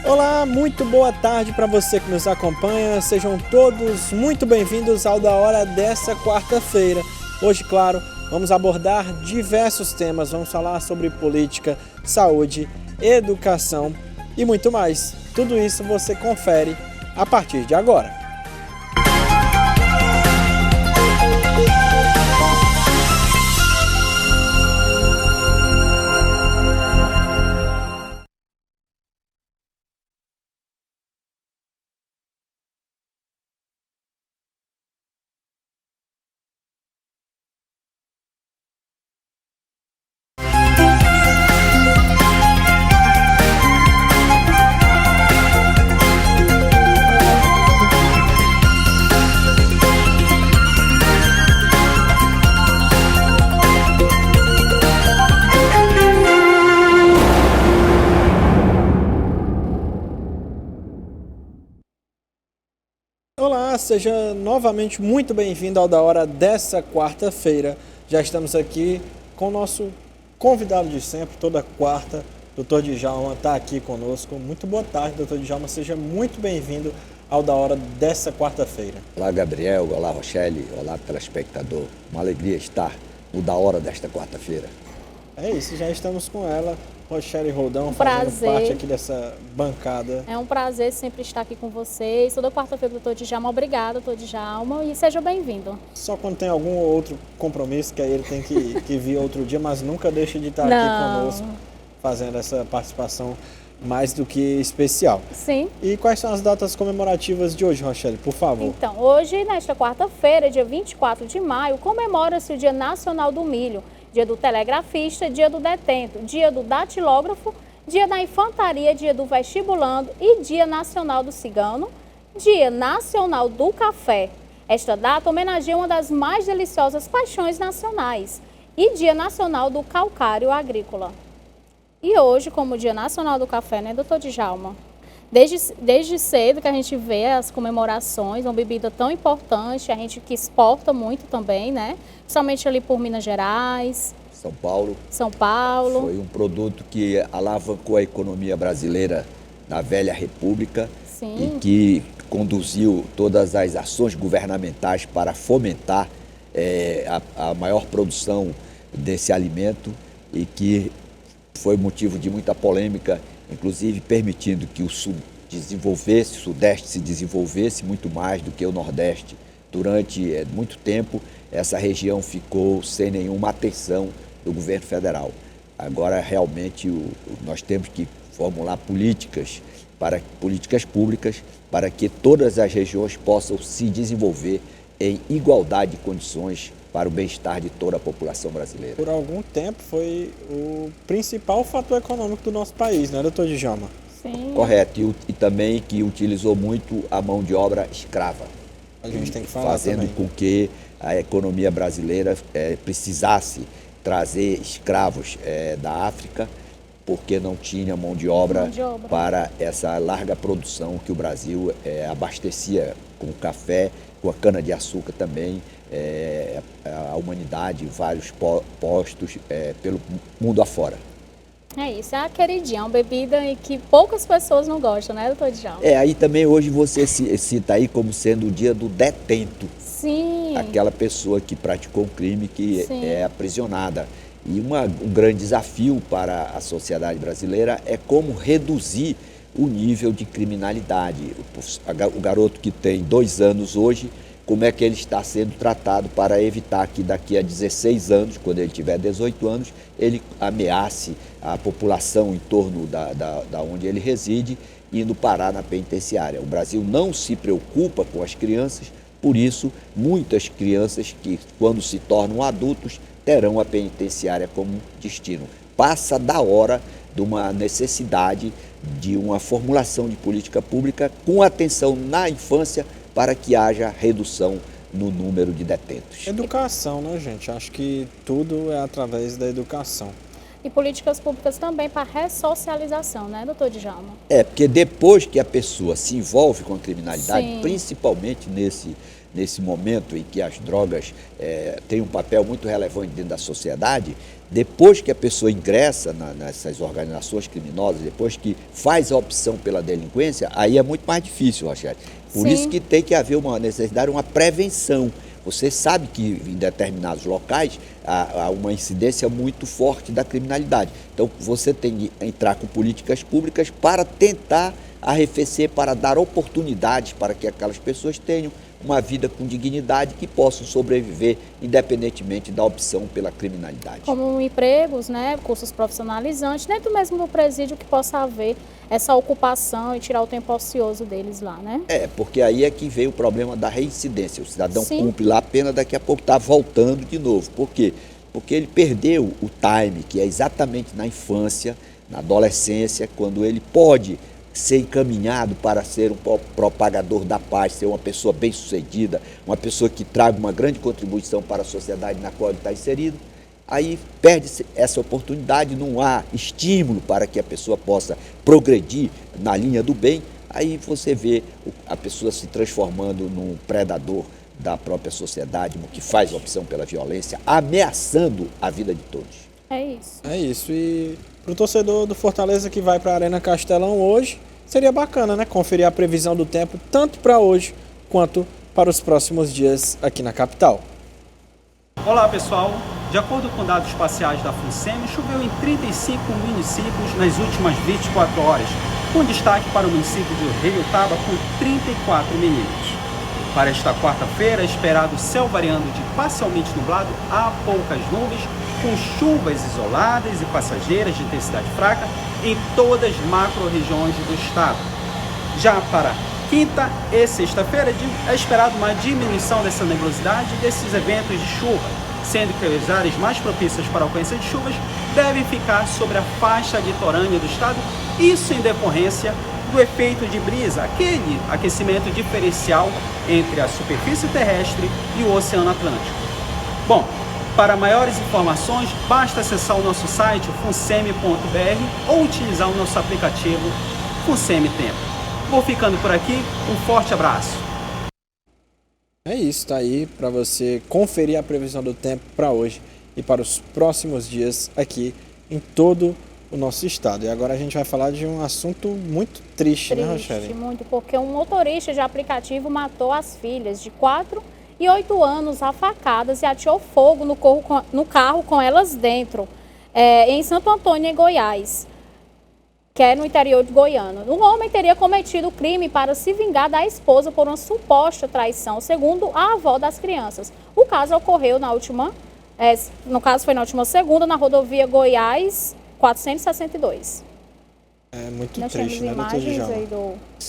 Olá, muito boa tarde para você que nos acompanha. Sejam todos muito bem-vindos ao Da Hora dessa quarta-feira. Hoje, claro, vamos abordar diversos temas. Vamos falar sobre política, saúde, educação e muito mais. Tudo isso você confere a partir de agora. Olá, seja novamente muito bem-vindo ao Da Hora dessa quarta-feira. Já estamos aqui com o nosso convidado de sempre, toda quarta, Dr. Djalma está aqui conosco. Muito boa tarde, Dr. Djalma, seja muito bem-vindo ao Da Hora dessa quarta-feira. Olá, Gabriel, olá, Rochelle, olá, telespectador. Uma alegria estar no Da Hora desta quarta-feira. É isso, já estamos com ela, Rochelle Roldão, fazendo parte aqui dessa bancada. É um prazer sempre estar aqui com vocês. Toda quarta-feira, doutor Djalma. Obrigada, doutor Djalma, e seja bem-vindo. Só quando tem algum outro compromisso, que aí ele tem que vir outro dia, mas nunca deixe de estar aqui conosco, fazendo essa participação mais do que especial. Sim. E quais são as datas comemorativas de hoje, Rochelle, por favor? Então, hoje, nesta quarta-feira, dia 24 de maio, comemora-se o Dia Nacional do Milho, Dia do Telegrafista, Dia do Detento, Dia do Datilógrafo, Dia da Infantaria, Dia do Vestibulando e Dia Nacional do Cigano, Dia Nacional do Café. Esta data homenageia uma das mais deliciosas paixões nacionais e Dia Nacional do Calcário Agrícola. E hoje, como Dia Nacional do Café, né, doutor Djalma? Desde cedo que a gente vê as comemorações, uma bebida tão importante, a gente que exporta muito também, né? Principalmente ali por Minas Gerais. São Paulo. Foi um produto que alavancou a economia brasileira na velha república. Sim. E que conduziu todas as ações governamentais para fomentar a maior produção desse alimento e que foi motivo de muita polêmica, inclusive permitindo que o Sul desenvolvesse, o Sudeste se desenvolvesse muito mais do que o Nordeste. Durante muito tempo, essa região ficou sem nenhuma atenção do governo federal. Agora, realmente, nós temos que formular políticas públicas para que todas as regiões possam se desenvolver em igualdade de condições para o bem-estar de toda a população brasileira. Por algum tempo foi o principal fator econômico do nosso país, né, doutor Djalma? Sim. Correto, e também que utilizou muito a mão de obra escrava. A gente tem que falar fazendo também. com que a economia brasileira precisasse trazer escravos da África, porque não tinha mão de obra para essa larga produção que o Brasil abastecia com o café, com a cana-de-açúcar também, a humanidade, vários postos pelo mundo afora. É isso, é a queridinha, uma bebida que poucas pessoas não gostam, né, doutor Djalma? Aí também hoje você cita aí como sendo o dia do detento. Sim. Aquela pessoa que praticou um crime que é aprisionada. E um grande desafio para a sociedade brasileira é como reduzir o nível de criminalidade. O garoto que tem 2 anos hoje, como é que ele está sendo tratado para evitar que daqui a 16 anos, quando ele tiver 18 anos, ele ameace a população em torno da onde ele reside, indo parar na penitenciária. O Brasil não se preocupa com as crianças, por isso muitas crianças que, quando se tornam adultos, terão a penitenciária como destino. Passa da hora de uma necessidade de uma formulação de política pública com atenção na infância para que haja redução no número de detentos. Educação, né, gente? Acho que tudo é através da educação. E políticas públicas também para ressocialização, né, doutor Djalma? Porque depois que a pessoa se envolve com a criminalidade, Sim. principalmente nesse momento em que as drogas têm um papel muito relevante dentro da sociedade, Depois que a pessoa ingressa nessas organizações criminosas, depois que faz a opção pela delinquência, aí é muito mais difícil, Rochete. Por isso que tem que haver uma necessidade, uma prevenção. Você sabe que em determinados locais há uma incidência muito forte da criminalidade. Então, você tem que entrar com políticas públicas para tentar arrefecer, para dar oportunidades para que aquelas pessoas tenham uma vida com dignidade, que possam sobreviver independentemente da opção pela criminalidade. Como empregos, né, cursos profissionalizantes, dentro mesmo do presídio, que possa haver essa ocupação e tirar o tempo ocioso deles lá, né? Porque aí é que veio o problema da reincidência. O cidadão cumpre lá a pena, daqui a pouco está voltando de novo. Por quê? Porque ele perdeu o time, que é exatamente na infância, na adolescência, quando ele pode ser encaminhado para ser um propagador da paz, ser uma pessoa bem-sucedida, uma pessoa que traga uma grande contribuição para a sociedade na qual ele está inserido. Aí perde essa oportunidade, não há estímulo para que a pessoa possa progredir na linha do bem. Aí você vê a pessoa se transformando num predador da própria sociedade, que faz opção pela violência, ameaçando a vida de todos. É isso. É isso. E para o torcedor do Fortaleza que vai para a Arena Castelão hoje, seria bacana, né? Conferir a previsão do tempo, tanto para hoje quanto para os próximos dias aqui na capital. Olá, pessoal. De acordo com dados parciais da FUNSEMI, choveu em 35 municípios nas últimas 24 horas, com destaque para o município de Reiutaba, com 34 milímetros. Para esta quarta-feira, é esperado céu variando de parcialmente nublado a poucas nuvens, com chuvas isoladas e passageiras de intensidade fraca em todas as macro-regiões do estado. Já para quinta e sexta-feira, é esperado uma diminuição dessa nebulosidade e desses eventos de chuva, sendo que as áreas mais propícias para a ocorrência de chuvas devem ficar sobre a faixa litorânea do estado, isso em decorrência do efeito de brisa, aquele aquecimento diferencial entre a superfície terrestre e o Oceano Atlântico. Bom, para maiores informações, basta acessar o nosso site funsemi.br ou utilizar o nosso aplicativo FUNSEMI Tempo. Vou ficando por aqui, um forte abraço. É isso, tá aí para você conferir a previsão do tempo para hoje e para os próximos dias aqui em todo o nosso estado. E agora a gente vai falar de um assunto muito triste, né, Rochelle? Triste, muito, porque um motorista de aplicativo matou as filhas de 4 e 8 anos a facadas e ateou fogo no carro com elas dentro, em Santo Antônio, em Goiás, que é no interior de Goiânia. O homem teria cometido o crime para se vingar da esposa por uma suposta traição, segundo a avó das crianças. O caso ocorreu na última segunda, na rodovia Goiás 462. É muito Nós triste, temos né, doutor imagens Djalma? aí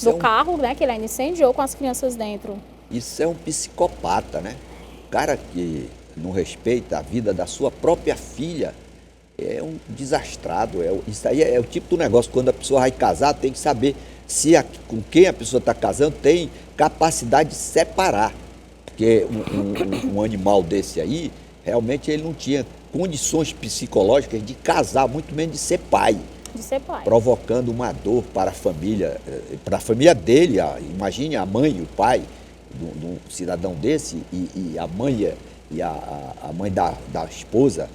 do carro, né, que ele ainda incendiou com as crianças dentro. Isso é um psicopata, né? O cara que não respeita a vida da sua própria filha é um desastrado. Isso aí é o tipo do negócio, quando a pessoa vai casar, tem que saber com quem a pessoa está casando tem capacidade de separar. Porque um animal desse aí, realmente ele não tinha condições psicológicas de casar, muito menos de ser pai. Provocando uma dor para a família dele. Imagine a mãe e o pai de um cidadão desse e a mãe da esposa.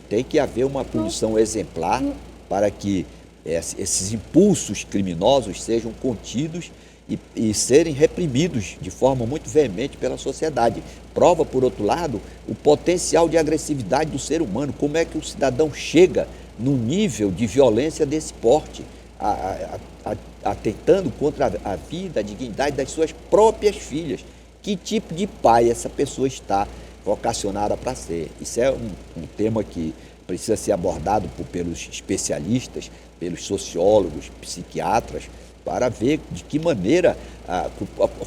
Tem que haver uma punição exemplar para que esses impulsos criminosos sejam contidos e serem reprimidos de forma muito veemente pela sociedade. Prova, por outro lado, o potencial de agressividade do ser humano. Como é que o cidadão chega no nível de violência desse porte, atentando contra a vida, a dignidade das suas próprias filhas? Que tipo de pai essa pessoa está vocacionada para ser? Isso é um tema que precisa ser abordado pelos especialistas, pelos sociólogos, psiquiatras, para ver de que maneira,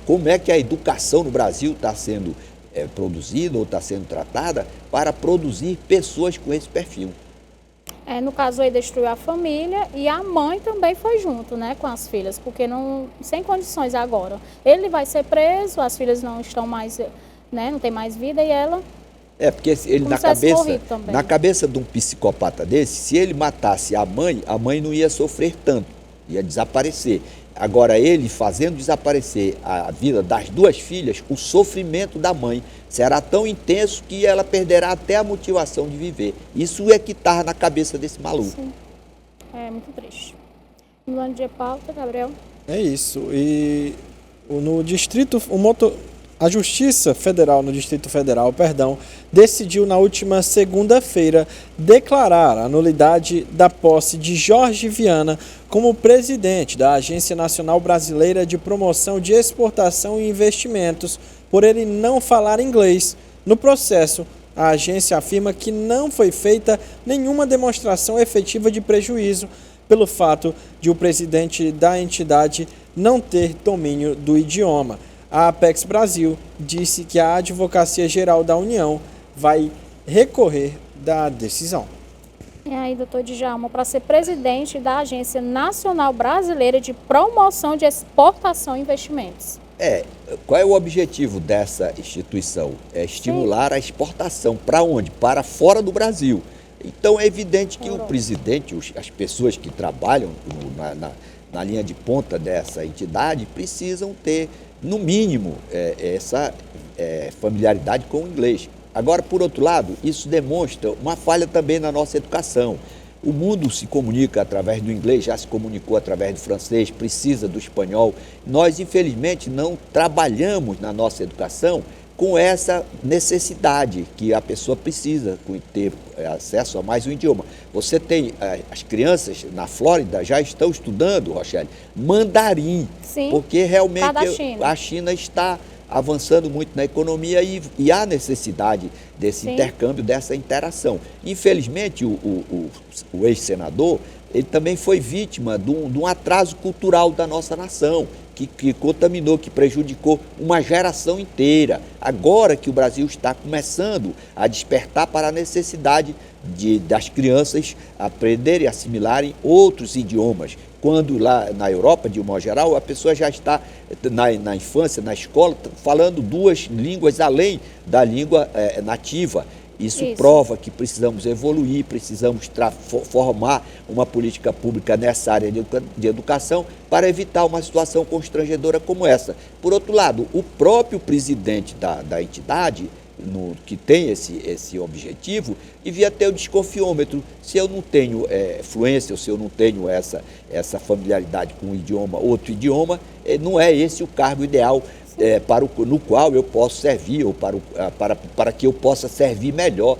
como é que a educação no Brasil está sendo produzida ou está sendo tratada para produzir pessoas com esse perfil. No caso aí destruiu a família e a mãe também foi junto, né, com as filhas, porque sem condições agora. Ele vai ser preso, as filhas não estão mais, né, não tem mais vida e ela... porque ele na cabeça de um psicopata desse, se ele matasse a mãe não ia sofrer tanto. ia desaparecer. Agora, ele fazendo desaparecer a vida das duas filhas, o sofrimento da mãe será tão intenso que ela perderá até a motivação de viver. Isso é que está na cabeça desse maluco. Sim. É muito triste. Mudando de pauta, Gabriel. É isso. E no distrito, a Justiça Federal, no Distrito Federal, decidiu na última segunda-feira declarar a nulidade da posse de Jorge Viana como presidente da Agência Nacional Brasileira de Promoção de Exportação e Investimentos, por ele não falar inglês. No processo, a agência afirma que não foi feita nenhuma demonstração efetiva de prejuízo pelo fato de o presidente da entidade não ter domínio do idioma. A Apex Brasil disse que a Advocacia Geral da União vai recorrer da decisão. E aí, doutor Djalma, para ser presidente da Agência Nacional Brasileira de Promoção de Exportação e Investimentos. Qual é o objetivo dessa instituição? É estimular a exportação. Para onde? Para fora do Brasil. Então é evidente que o presidente, as pessoas que trabalham na linha de ponta dessa entidade precisam ter, no mínimo, essa familiaridade com o inglês. Agora, por outro lado, isso demonstra uma falha também na nossa educação. O mundo se comunica através do inglês, já se comunicou através do francês, precisa do espanhol. Nós, infelizmente, não trabalhamos na nossa educação com essa necessidade que a pessoa precisa ter acesso a mais um idioma. Você tem, as crianças na Flórida já estão estudando, Rochelle, mandarim, Sim, porque realmente a China está avançando muito na economia e há necessidade desse intercâmbio, dessa interação. Infelizmente, o ex-senador, ele também foi vítima de um atraso cultural da nossa nação, que contaminou, que prejudicou uma geração inteira. Agora que o Brasil está começando a despertar para a necessidade das crianças aprenderem e assimilarem outros idiomas. Quando lá na Europa, de um modo geral, a pessoa já está na infância, na escola, falando duas línguas além da língua nativa. Isso prova que precisamos evoluir, precisamos formar uma política pública nessa área de educação para evitar uma situação constrangedora como essa. Por outro lado, o próprio presidente da entidade, que tem esse objetivo, devia ter o desconfiômetro. Se eu não tenho fluência, ou se eu não tenho essa familiaridade com outro idioma, não é esse o cargo ideal no qual eu posso servir, ou para que eu possa servir melhor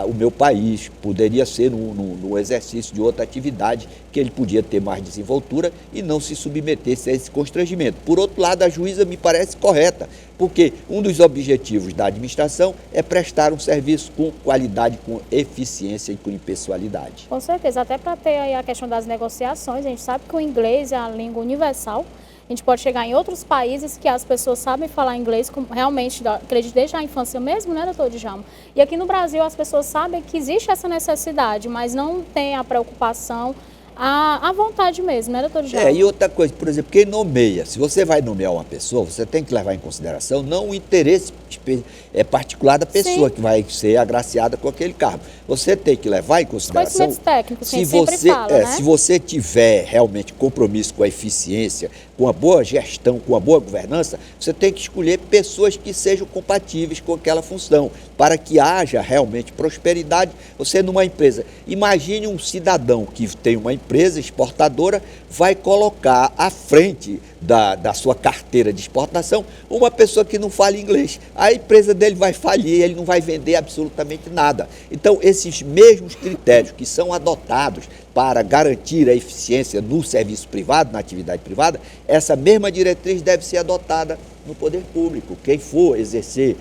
o meu país. Poderia ser no exercício de outra atividade que ele podia ter mais desenvoltura e não se submetesse a esse constrangimento. Por outro lado, a juíza me parece correta, porque um dos objetivos da administração é prestar um serviço com qualidade, com eficiência e com impessoalidade. Com certeza, até para ter aí a questão das negociações, a gente sabe que o inglês é a língua universal. A gente pode chegar em outros países que as pessoas sabem falar inglês, realmente, acredito, desde a infância mesmo, né, doutor Djalma? E aqui no Brasil as pessoas sabem que existe essa necessidade, mas não tem a preocupação, a vontade mesmo, né, doutor Djalma? E outra coisa, por exemplo, quem nomeia, se você vai nomear uma pessoa, você tem que levar em consideração não o interesse particular da pessoa que vai ser agraciada com aquele cargo. Você tem que levar em consideração... Conhecimentos técnicos, que a gente sempre fala, né? Se você tiver realmente compromisso com a eficiência, com a boa gestão, com a boa governança, você tem que escolher pessoas que sejam compatíveis com aquela função, para que haja realmente prosperidade. Você numa empresa, imagine um cidadão que tem uma empresa exportadora, vai colocar à frente da sua carteira de exportação uma pessoa que não fala inglês. A empresa dele vai falir, ele não vai vender absolutamente nada. Então, esses mesmos critérios que são adotados para garantir a eficiência no serviço privado, na atividade privada, essa mesma diretriz deve ser adotada no poder público. Quem for exercer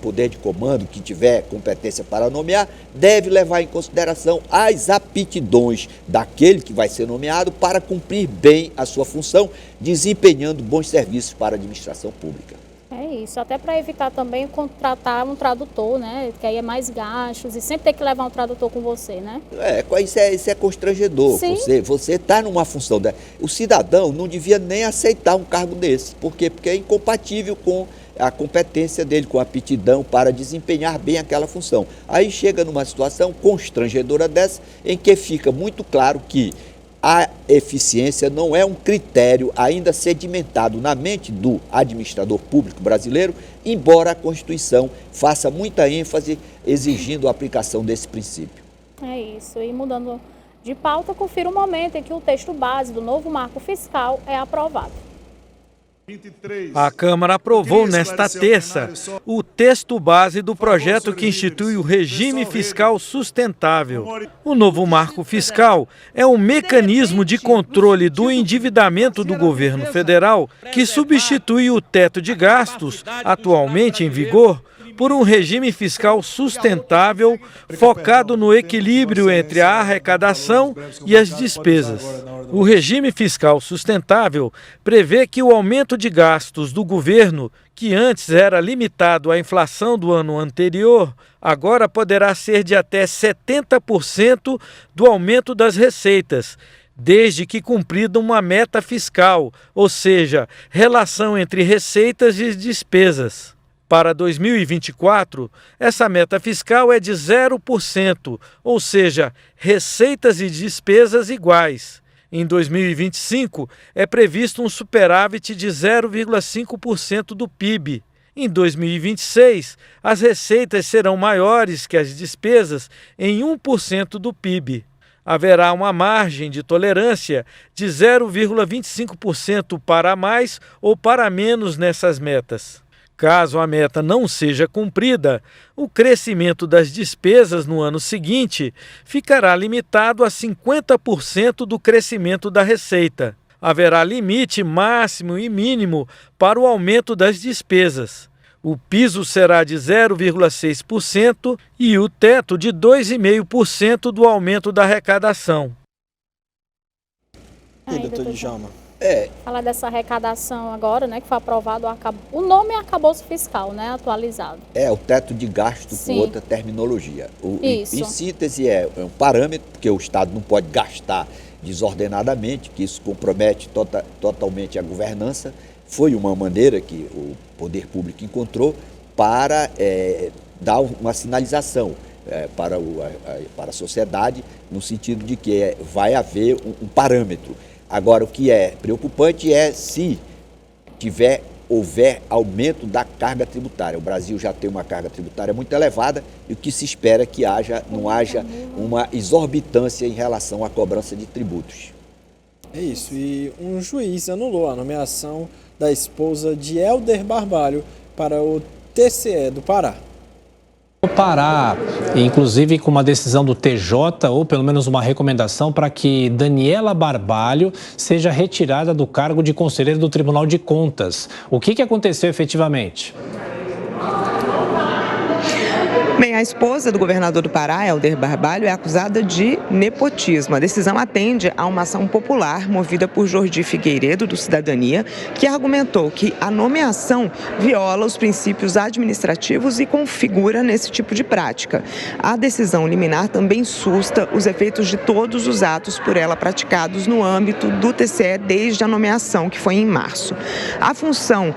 poder de comando, que tiver competência para nomear, deve levar em consideração as aptidões daquele que vai ser nomeado para cumprir bem a sua função, desempenhando bons serviços para a administração pública. É isso, até para evitar também contratar um tradutor, né? Que aí é mais gastos e sempre ter que levar um tradutor com você, né? Isso é constrangedor. Sim. Você está numa função o cidadão não devia nem aceitar um cargo desse. Por quê? Porque é incompatível com a competência dele, com a aptidão para desempenhar bem aquela função. Aí chega numa situação constrangedora dessa, em que fica muito claro que a eficiência não é um critério ainda sedimentado na mente do administrador público brasileiro, embora a Constituição faça muita ênfase exigindo a aplicação desse princípio. É isso. E mudando de pauta, confira o momento em que o texto base do novo marco fiscal é aprovado. A Câmara aprovou nesta terça o texto base do projeto que institui o regime fiscal sustentável. O novo marco fiscal é um mecanismo de controle do endividamento do governo federal que substitui o teto de gastos, atualmente em vigor, por um regime fiscal sustentável focado no equilíbrio entre a arrecadação e as despesas. O regime fiscal sustentável prevê que o aumento de gastos do governo, que antes era limitado à inflação do ano anterior, agora poderá ser de até 70% do aumento das receitas, desde que cumprida uma meta fiscal, ou seja, relação entre receitas e despesas. Para 2024, essa meta fiscal é de 0%, ou seja, receitas e despesas iguais. Em 2025, é previsto um superávit de 0,5% do PIB. Em 2026, as receitas serão maiores que as despesas em 1% do PIB. Haverá uma margem de tolerância de 0,25% para mais ou para menos nessas metas. Caso a meta não seja cumprida, o crescimento das despesas no ano seguinte ficará limitado a 50% do crescimento da receita. Haverá limite máximo e mínimo para o aumento das despesas. O piso será de 0,6% e o teto de 2,5% do aumento da arrecadação. E doutor Djalma? Falar dessa arrecadação agora, né, que foi aprovado, o nome é arcabouço fiscal, né, atualizado. É, o teto de gasto. Sim. Com outra terminologia. Isso. Em síntese, é um parâmetro, porque o Estado não pode gastar desordenadamente, que isso compromete totalmente a governança. Foi uma maneira que o poder público encontrou para dar uma sinalização para a sociedade, no sentido de que vai haver um parâmetro. Agora, o que é preocupante é se houver aumento da carga tributária. O Brasil já tem uma carga tributária muito elevada e o que se espera é que não haja uma exorbitância em relação à cobrança de tributos. É isso, e um juiz anulou a nomeação da esposa de Helder Barbalho para o TCE do Pará. O Pará, inclusive com uma decisão do TJ, ou pelo menos uma recomendação para que Daniela Barbalho seja retirada do cargo de conselheira do Tribunal de Contas. O que aconteceu efetivamente? Bem, a esposa do governador do Pará, Helder Barbalho, é acusada de nepotismo. A decisão atende a uma ação popular movida por Jordi Figueiredo, do Cidadania, que argumentou que a nomeação viola os princípios administrativos e configura nesse tipo de prática. A decisão liminar também susta os efeitos de todos os atos por ela praticados no âmbito do TCE desde a nomeação, que foi em março. A função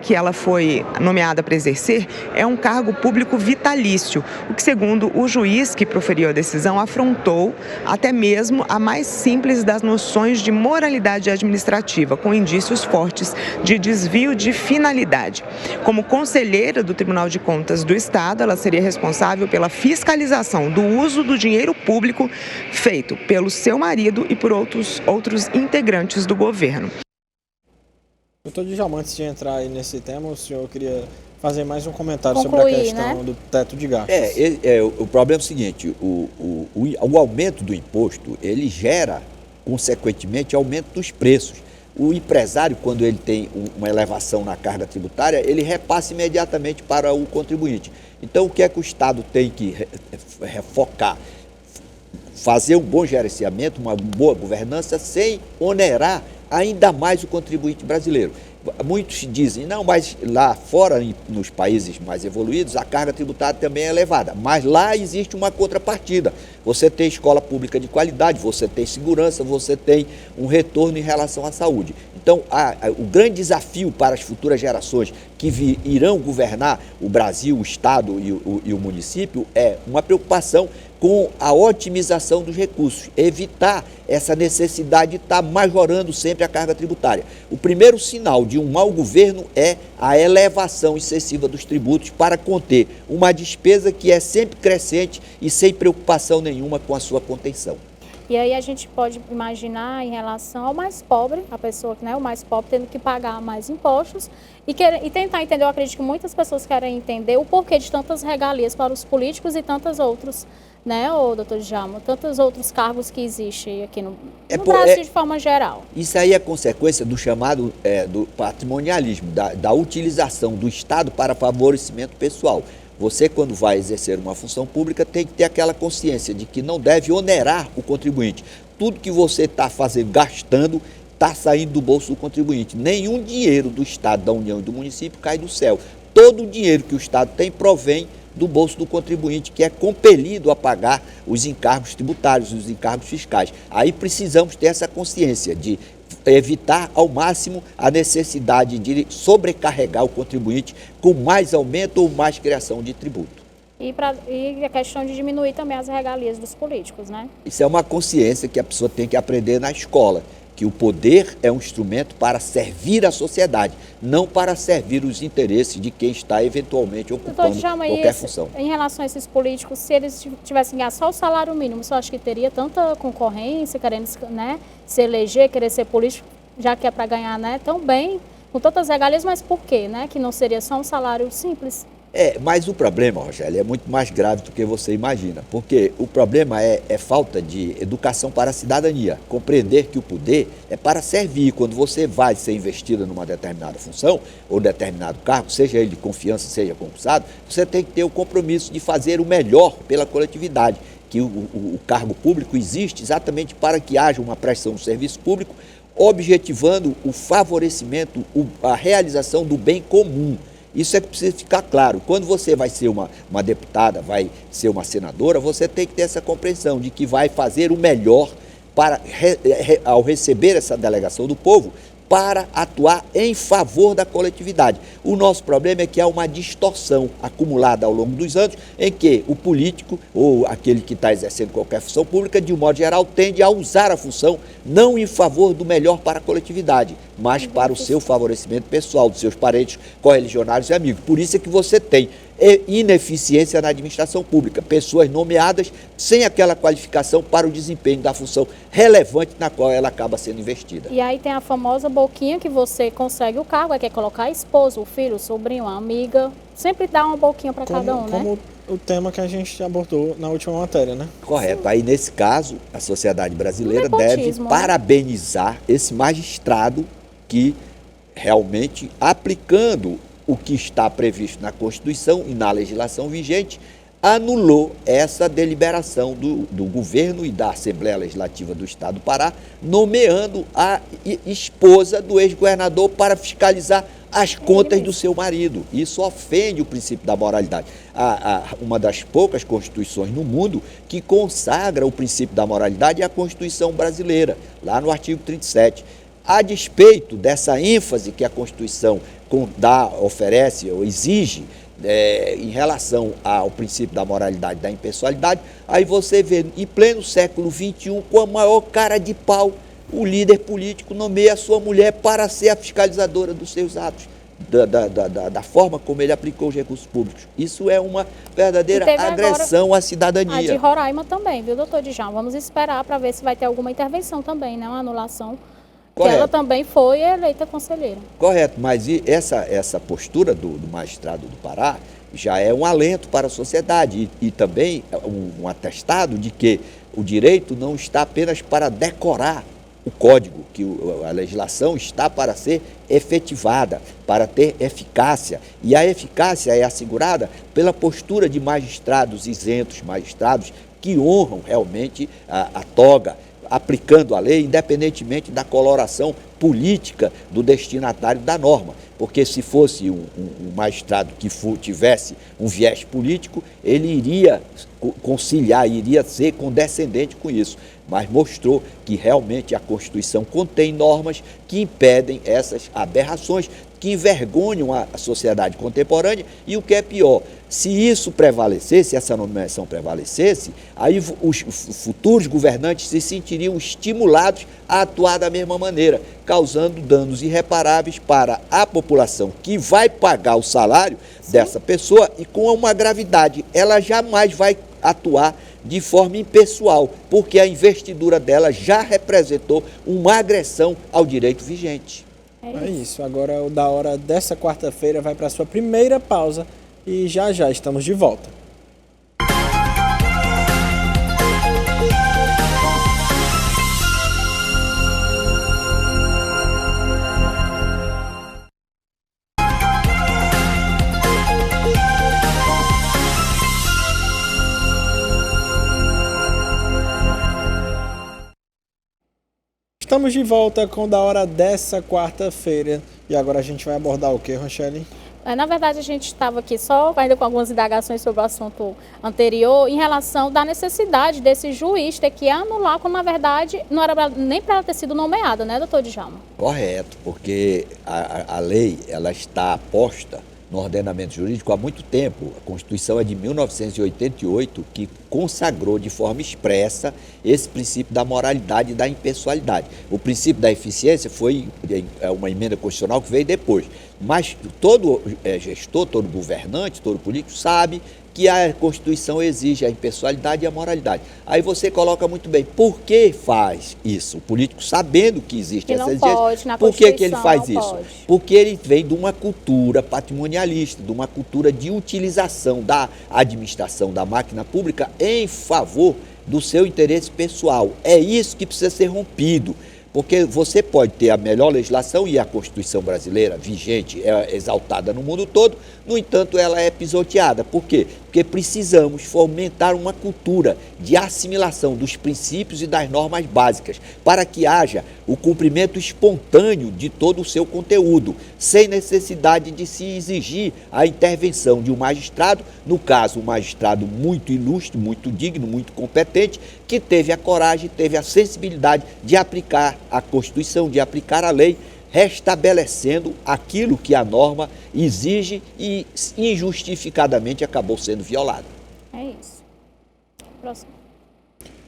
que ela foi nomeada para exercer é um cargo público vitalício, o que, segundo o juiz que proferiu a decisão, afrontou até mesmo a mais simples das noções de moralidade administrativa, com indícios fortes de desvio de finalidade. Como conselheira do Tribunal de Contas do Estado, ela seria responsável pela fiscalização do uso do dinheiro público feito pelo seu marido e por outros integrantes do governo. Doutor Djalma, antes de entrar aí nesse tema, o senhor queria fazer mais um comentário Concluir, sobre a questão, né, do teto de gastos. O problema é o seguinte, o aumento do imposto, ele gera, consequentemente, aumento dos preços. O empresário, quando ele tem uma elevação na carga tributária, ele repassa imediatamente para o contribuinte. Então, o que é que o Estado tem que focar? Fazer um bom gerenciamento, uma boa governança, sem onerar ainda mais o contribuinte brasileiro. Muitos dizem, não, mas lá fora, nos países mais evoluídos, a carga tributária também é elevada. Mas lá existe uma contrapartida. Você tem escola pública de qualidade, você tem segurança, você tem um retorno em relação à saúde. Então, o grande desafio para as futuras gerações, que irão governar o Brasil, o Estado e o município, é uma preocupação com a otimização dos recursos, evitar essa necessidade de estar majorando sempre a carga tributária. O primeiro sinal de um mau governo é a elevação excessiva dos tributos para conter uma despesa que é sempre crescente e sem preocupação nenhuma com a sua contenção. E aí a gente pode imaginar em relação ao mais pobre, a pessoa, né, o mais pobre tendo que pagar mais impostos e tentar entender, eu acredito que muitas pessoas querem entender o porquê de tantas regalias para os políticos e tantos outros, né, doutor Djalma, tantos outros cargos que existem aqui no Brasil de forma geral. Isso aí é consequência do chamado do patrimonialismo, da utilização do Estado para favorecimento pessoal. Você, quando vai exercer uma função pública, tem que ter aquela consciência de que não deve onerar o contribuinte. Tudo que você está fazendo, gastando, está saindo do bolso do contribuinte. Nenhum dinheiro do Estado, da União e do município cai do céu. Todo o dinheiro que o Estado tem provém do bolso do contribuinte, que é compelido a pagar os encargos tributários, os encargos fiscais. Aí precisamos ter essa consciência de evitar ao máximo a necessidade de sobrecarregar o contribuinte com mais aumento ou mais criação de tributo. E a questão de diminuir também as regalias dos políticos, né? Isso é uma consciência que a pessoa tem que aprender na escola, que o poder é um instrumento para servir a sociedade, não para servir os interesses de quem está eventualmente ocupando qualquer função. Em relação a esses políticos, se eles tivessem ganhado só o salário mínimo, você acha que teria tanta concorrência, querendo, né, se eleger, querer ser político, já que é para ganhar, né, tão bem, com tantas regalias, mas por quê, né, que não seria só um salário simples? Mas o problema, Rogério, é muito mais grave do que você imagina, porque o problema é falta de educação para a cidadania, compreender que o poder é para servir. Quando você vai ser investido numa determinada função ou determinado cargo, seja ele de confiança, seja concursado, você tem que ter o compromisso de fazer o melhor pela coletividade, que o cargo público existe exatamente para que haja uma prestação de serviço público, objetivando o favorecimento, a realização do bem comum. Isso é que precisa ficar claro. Quando você vai ser uma deputada, vai ser uma senadora, você tem que ter essa compreensão de que vai fazer o melhor para, ao receber essa delegação do povo, para atuar em favor da coletividade. O nosso problema é que há uma distorção acumulada ao longo dos anos em que o político ou aquele que está exercendo qualquer função pública, de um modo geral, tende a usar a função não em favor do melhor para a coletividade, mas para o seu favorecimento pessoal, dos seus parentes, correligionários e amigos. Por isso é que você tem ineficiência na administração pública, pessoas nomeadas sem aquela qualificação para o desempenho da função relevante na qual ela acaba sendo investida. E aí tem a famosa boquinha que você consegue o cargo, aí quer colocar a esposa, o filho, o sobrinho, a amiga, sempre dá uma boquinha para cada um, né? Como o tema que a gente abordou na última matéria, né? Correto. Sim. Aí, nesse caso, a sociedade brasileira deve parabenizar esse magistrado que realmente, aplicando o que está previsto na Constituição e na legislação vigente, anulou essa deliberação do governo e da Assembleia Legislativa do Estado do Pará, nomeando a esposa do ex-governador para fiscalizar as contas do seu marido. Isso ofende o princípio da moralidade. Uma das poucas constituições no mundo que consagra o princípio da moralidade é a Constituição brasileira, lá no artigo 37. A despeito dessa ênfase que a Constituição oferece ou exige em relação ao princípio da moralidade e da impessoalidade, aí você vê, em pleno século XXI, com a maior cara de pau, o líder político nomeia a sua mulher para ser a fiscalizadora dos seus atos, da forma como ele aplicou os recursos públicos. Isso é uma verdadeira agressão à cidadania. A de Roraima também, viu, doutor Djalma? Vamos esperar para ver se vai ter alguma intervenção também, né? Uma anulação. Que ela também foi eleita conselheira. Correto, mas essa postura do magistrado do Pará já é um alento para a sociedade e também um atestado de que o direito não está apenas para decorar o código, que a legislação está para ser efetivada, para ter eficácia. E a eficácia é assegurada pela postura de magistrados isentos, magistrados que honram realmente a toga, aplicando a lei, independentemente da coloração política do destinatário da norma. Porque se fosse um magistrado que tivesse um viés político, ele iria conciliar, iria ser condescendente com isso. mas mostrou que realmente a Constituição contém normas que impedem essas aberrações, que envergonham a sociedade contemporânea e o que é pior, se isso prevalecesse, se essa nomeação prevalecesse, aí os futuros governantes se sentiriam estimulados a atuar da mesma maneira, causando danos irreparáveis para a população que vai pagar o salário dessa pessoa e com uma gravidade, ela jamais vai atuar de forma impessoal, porque a investidura dela já representou uma agressão ao direito vigente. É isso, agora o Da Hora dessa quarta-feira vai para a sua primeira pausa e já estamos de volta. Estamos de volta com o Da Hora dessa quarta-feira. E agora a gente vai abordar o que, Rochelle? Na verdade, a gente estava aqui só ainda com algumas indagações sobre o assunto anterior em relação da necessidade desse juiz ter que anular, quando na verdade não era nem para ela ter sido nomeada, né, doutor Djalma? Correto, porque a lei ela está posta no ordenamento jurídico há muito tempo. A Constituição é de 1988, que consagrou de forma expressa esse princípio da moralidade e da impessoalidade. O princípio da eficiência foi uma emenda constitucional que veio depois. Mas todo gestor, todo governante, todo político sabe que a Constituição exige a impessoalidade e a moralidade. Aí você coloca muito bem, por que faz isso? O político, sabendo que existe essa exigência, por que ele faz isso? Porque ele vem de uma cultura patrimonialista, de uma cultura de utilização da administração da máquina pública em favor do seu interesse pessoal. É isso que precisa ser rompido. Porque você pode ter a melhor legislação e a Constituição brasileira vigente é exaltada no mundo todo, no entanto ela é pisoteada. Por quê? Porque precisamos fomentar uma cultura de assimilação dos princípios e das normas básicas para que haja o cumprimento espontâneo de todo o seu conteúdo, sem necessidade de se exigir a intervenção de um magistrado, no caso um magistrado muito ilustre, muito digno, muito competente, que teve a coragem, teve a sensibilidade de aplicar a Constituição, de aplicar a lei, restabelecendo aquilo que a norma exige e injustificadamente acabou sendo violado. É isso. Próximo.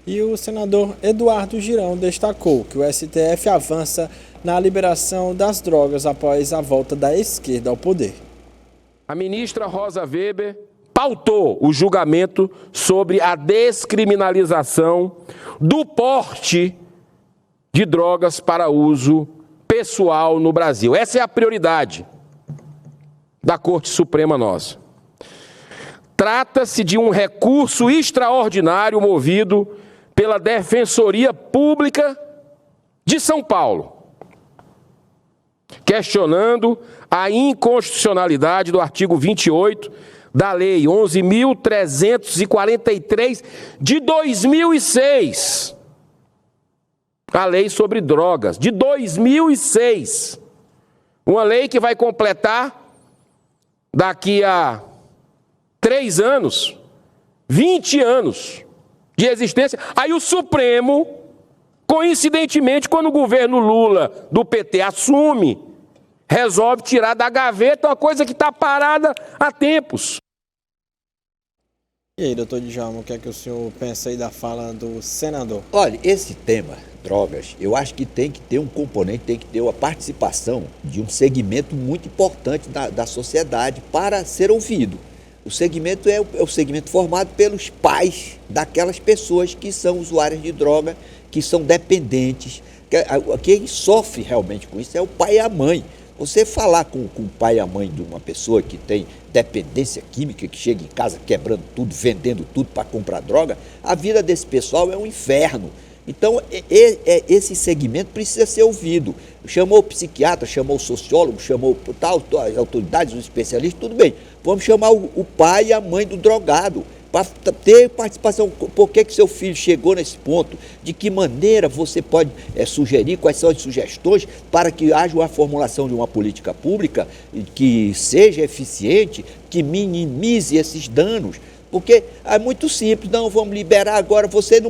E o senador Eduardo Girão destacou que o STF avança na liberação das drogas após a volta da esquerda ao poder. A ministra Rosa Weber pautou o julgamento sobre a descriminalização do porte de drogas para uso pessoal no Brasil. Essa é a prioridade da Corte Suprema nossa. Trata-se de um recurso extraordinário movido pela Defensoria Pública de São Paulo, questionando a inconstitucionalidade do artigo 28 da Lei 11.343 de 2006, a Lei sobre Drogas, de 2006, uma lei que vai completar daqui a 3 anos, 20 anos de existência. Aí o Supremo, coincidentemente, quando o governo Lula do PT assume, resolve tirar da gaveta uma coisa que está parada há tempos. E aí, doutor Djalma, o que é que o senhor pensa aí da fala do senador? Olha, esse tema, drogas, eu acho que tem que ter um componente, tem que ter a participação de um segmento muito importante da sociedade para ser ouvido. O segmento é o segmento formado pelos pais daquelas pessoas que são usuárias de droga, que são dependentes. Quem sofre realmente com isso é o pai e a mãe. Você falar com o pai e a mãe de uma pessoa que tem dependência química, que chega em casa quebrando tudo, vendendo tudo para comprar droga, a vida desse pessoal é um inferno. Então, esse segmento precisa ser ouvido. Chamou o psiquiatra, chamou o sociólogo, chamou as autoridades, os especialistas, tudo bem. Vamos chamar o pai e a mãe do drogado, para ter participação. Por que seu filho chegou nesse ponto? De que maneira você pode sugerir, quais são as sugestões para que haja uma formulação de uma política pública que seja eficiente, que minimize esses danos? Porque é muito simples, não, vamos liberar agora. Você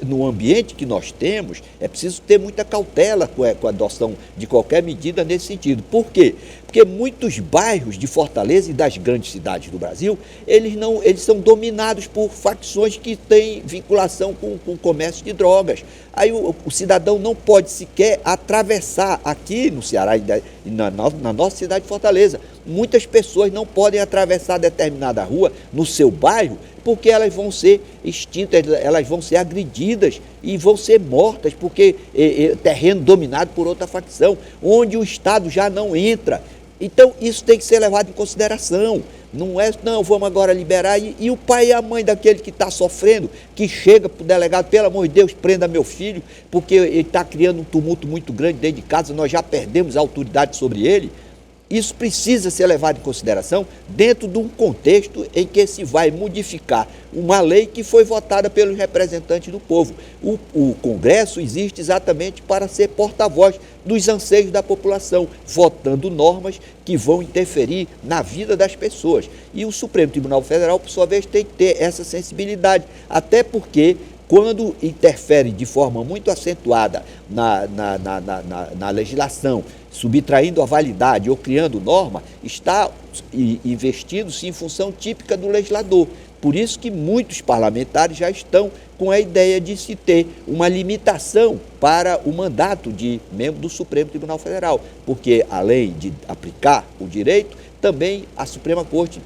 no ambiente que nós temos, é preciso ter muita cautela com a adoção de qualquer medida nesse sentido. Por quê? Porque muitos bairros de Fortaleza e das grandes cidades do Brasil, eles são dominados por facções que têm vinculação com o comércio de drogas. Aí o cidadão não pode sequer atravessar aqui no Ceará e na nossa cidade de Fortaleza. Muitas pessoas não podem atravessar determinada rua no seu bairro porque elas vão ser extintas, elas vão ser agredidas e vão ser mortas porque é terreno dominado por outra facção, onde o Estado já não entra. Então, isso tem que ser levado em consideração. Não é, não, vamos agora liberar. E o pai e a mãe daquele que está sofrendo, que chega para o delegado, pelo amor de Deus, prenda meu filho, porque ele está criando um tumulto muito grande dentro de casa, nós já perdemos a autoridade sobre ele. Isso precisa ser levado em consideração dentro de um contexto em que se vai modificar uma lei que foi votada pelos representantes do povo. O Congresso existe exatamente para ser porta-voz dos anseios da população, votando normas que vão interferir na vida das pessoas. E o Supremo Tribunal Federal, por sua vez, tem que ter essa sensibilidade, até porque quando interfere de forma muito acentuada na legislação, subtraindo a validade ou criando norma, está investindo-se em função típica do legislador. Por isso que muitos parlamentares já estão com a ideia de se ter uma limitação para o mandato de membro do Supremo Tribunal Federal, porque além de aplicar o direito, também a Suprema Corte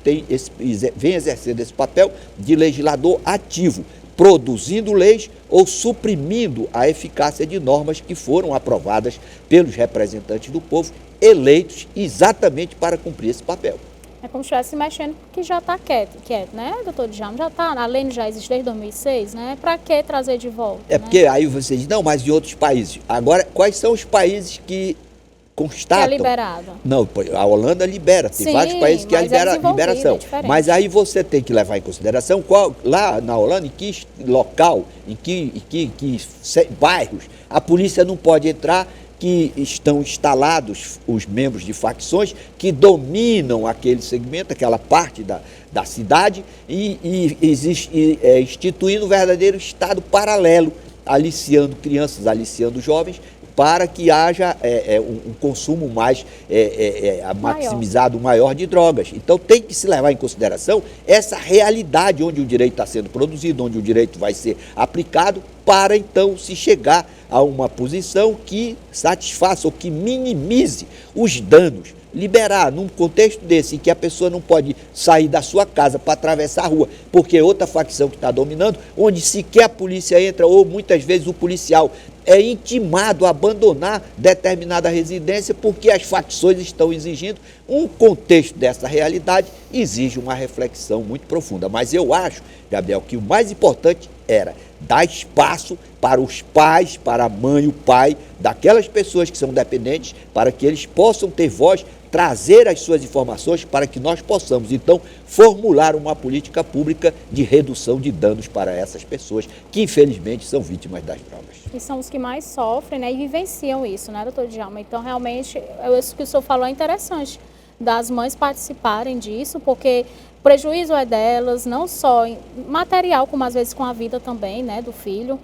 vem exercendo esse papel de legislador ativo, produzindo leis ou suprimindo a eficácia de normas que foram aprovadas pelos representantes do povo, eleitos exatamente para cumprir esse papel. É como se estivesse mexendo que já está quieto, né, doutor Djalma? Já está, a lei já existe desde 2006, né? Para que trazer de volta? É, né? Porque aí você diz, não, mas em outros países. Agora, quais são os países que constatam? É liberado. Não, a Holanda libera, tem vários países que há liberação. Mas aí você tem que levar em consideração lá na Holanda, em que local, em que bairros a polícia não pode entrar, que estão instalados os membros de facções que dominam aquele segmento, aquela parte da cidade instituindo um verdadeiro Estado paralelo, aliciando crianças, aliciando jovens, para que haja um consumo mais maximizado, maior de drogas. Então tem que se levar em consideração essa realidade onde o direito está sendo produzido, onde o direito vai ser aplicado, para então se chegar a uma posição que satisfaça ou que minimize os danos. Liberar, num contexto desse, em que a pessoa não pode sair da sua casa para atravessar a rua, porque é outra facção que está dominando, onde sequer a polícia entra, ou muitas vezes o policial é intimado a abandonar determinada residência, porque as facções estão exigindo. Um contexto dessa realidade exige uma reflexão muito profunda. Mas eu acho, Gabriel, que o mais importante era dar espaço para os pais, para a mãe e o pai daquelas pessoas que são dependentes, para que eles possam ter voz, trazer as suas informações para que nós possamos, então, formular uma política pública de redução de danos para essas pessoas que, infelizmente, são vítimas das drogas. E são os que mais sofrem, né, e vivenciam isso, né, doutor Djalma? Então, realmente, isso que o senhor falou é interessante, das mães participarem disso, porque o prejuízo é delas, não só material, como às vezes com a vida também, né, do filho.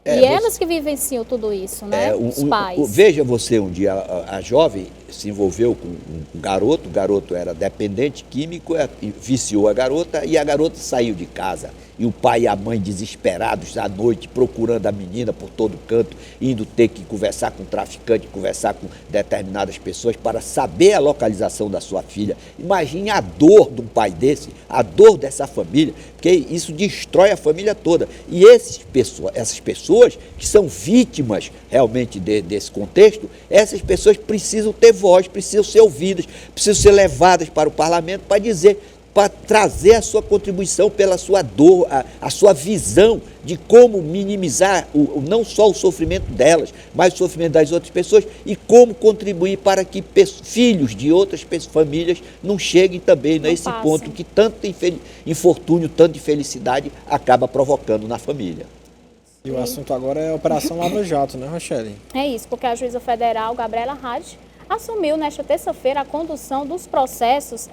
E elas que vivenciam tudo isso, né? Os pais. Veja você, um dia a jovem se envolveu com um garoto, o garoto era dependente químico, viciou a garota e a garota saiu de casa. E o pai e a mãe desesperados à noite, procurando a menina por todo canto, indo ter que conversar com o traficante, conversar com determinadas pessoas para saber a localização da sua filha. Imagine a dor de um pai desse, a dor dessa família, porque isso destrói a família toda. E essas pessoas que são vítimas realmente desse contexto, essas pessoas precisam ter voz, precisam ser ouvidas, precisam ser levadas para o parlamento para dizer, para trazer a sua contribuição pela sua dor, a sua visão de como minimizar não só o sofrimento delas, mas o sofrimento das outras pessoas e como contribuir para que filhos de outras famílias não cheguem também nesse ponto que tanto infortúnio, tanto infelicidade acaba provocando na família. E o assunto agora é a Operação Lava Jato, né, Rochelle? É isso, porque a juíza federal, Gabriela Hadi, assumiu nesta terça-feira a condução dos processos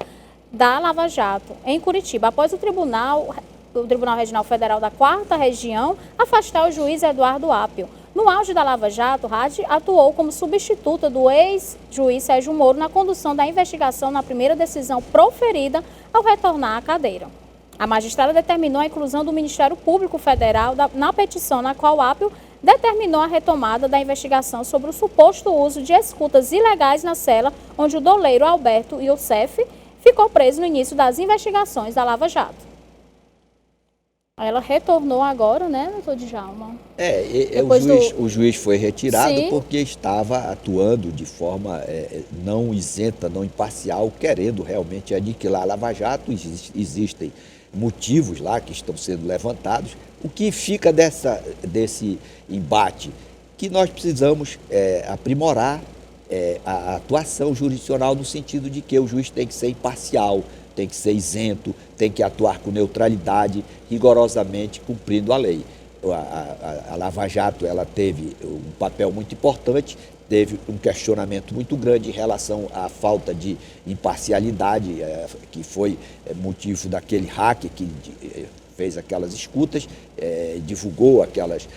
da Lava Jato, em Curitiba, após o Tribunal Regional Federal da 4ª Região afastar o juiz Eduardo Apio. No auge da Lava Jato, Hadi atuou como substituta do ex-juiz Sérgio Moro na condução da investigação na primeira decisão proferida ao retornar à cadeira. A magistrada determinou a inclusão do Ministério Público Federal na petição na qual Apio determinou a retomada da investigação sobre o suposto uso de escutas ilegais na cela onde o doleiro Alberto Youssef ficou preso no início das investigações da Lava Jato. Ela retornou agora, né, doutor Djalma? O juiz foi retirado. Sim. Porque estava atuando de forma não isenta, não imparcial, querendo realmente aniquilar a Lava Jato. Existem motivos lá que estão sendo levantados. O que fica desse embate? Que nós precisamos aprimorar a atuação jurisdicional no sentido de que o juiz tem que ser imparcial, tem que ser isento, tem que atuar com neutralidade, rigorosamente cumprindo a lei. A Lava Jato ela teve um papel muito importante, teve um questionamento muito grande em relação à falta de imparcialidade, que foi motivo daquele hacker que fez aquelas escutas, divulgou aquelas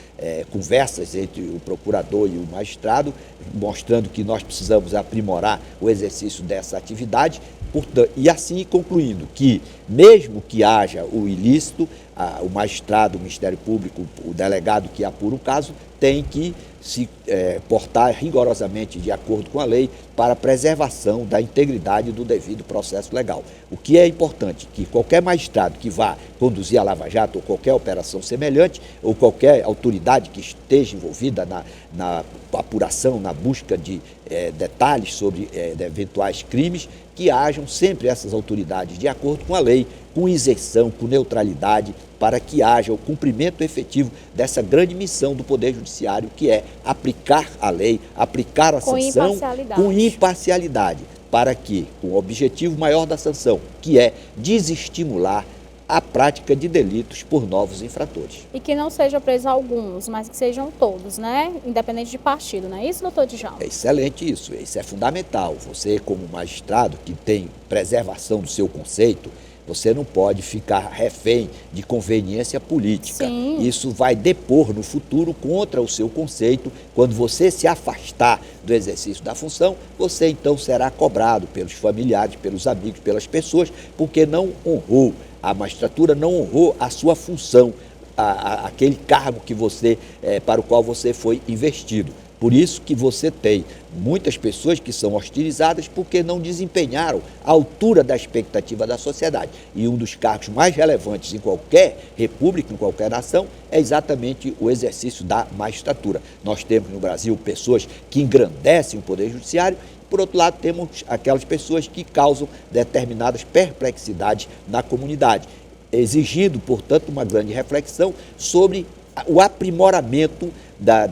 conversas entre o procurador e o magistrado, mostrando que nós precisamos aprimorar o exercício dessa atividade. E assim concluindo que, mesmo que haja o ilícito, o magistrado, o Ministério Público, o delegado que apura o caso, tem que se portar rigorosamente de acordo com a lei para a preservação da integridade do devido processo legal. O que é importante, que qualquer magistrado que vá conduzir a Lava Jato ou qualquer operação semelhante, ou qualquer autoridade que esteja envolvida na apuração, na busca de detalhes sobre eventuais crimes, que hajam sempre essas autoridades de acordo com a lei, com isenção, com neutralidade, para que haja o cumprimento efetivo dessa grande missão do Poder Judiciário, que é aplicar a lei, aplicar a sanção com imparcialidade, para que, com o objetivo maior da sanção, que é desestimular a prática de delitos por novos infratores. E que não seja preso alguns, mas que sejam todos, né? Independente de partido, não é isso, doutor Djalma? É excelente isso é fundamental. Você, como magistrado que tem preservação do seu conceito, você não pode ficar refém de conveniência política. Sim. Isso vai depor no futuro contra o seu conceito. Quando você se afastar do exercício da função, você então será cobrado pelos familiares, pelos amigos, pelas pessoas, porque não honrou. A magistratura não honrou a sua função, aquele cargo que para o qual você foi investido. Por isso que você tem muitas pessoas que são hostilizadas porque não desempenharam a altura da expectativa da sociedade. E um dos cargos mais relevantes em qualquer república, em qualquer nação, é exatamente o exercício da magistratura. Nós temos no Brasil pessoas que engrandecem o Poder Judiciário. Por outro lado, temos aquelas pessoas que causam determinadas perplexidades na comunidade, exigindo, portanto, uma grande reflexão sobre o aprimoramento da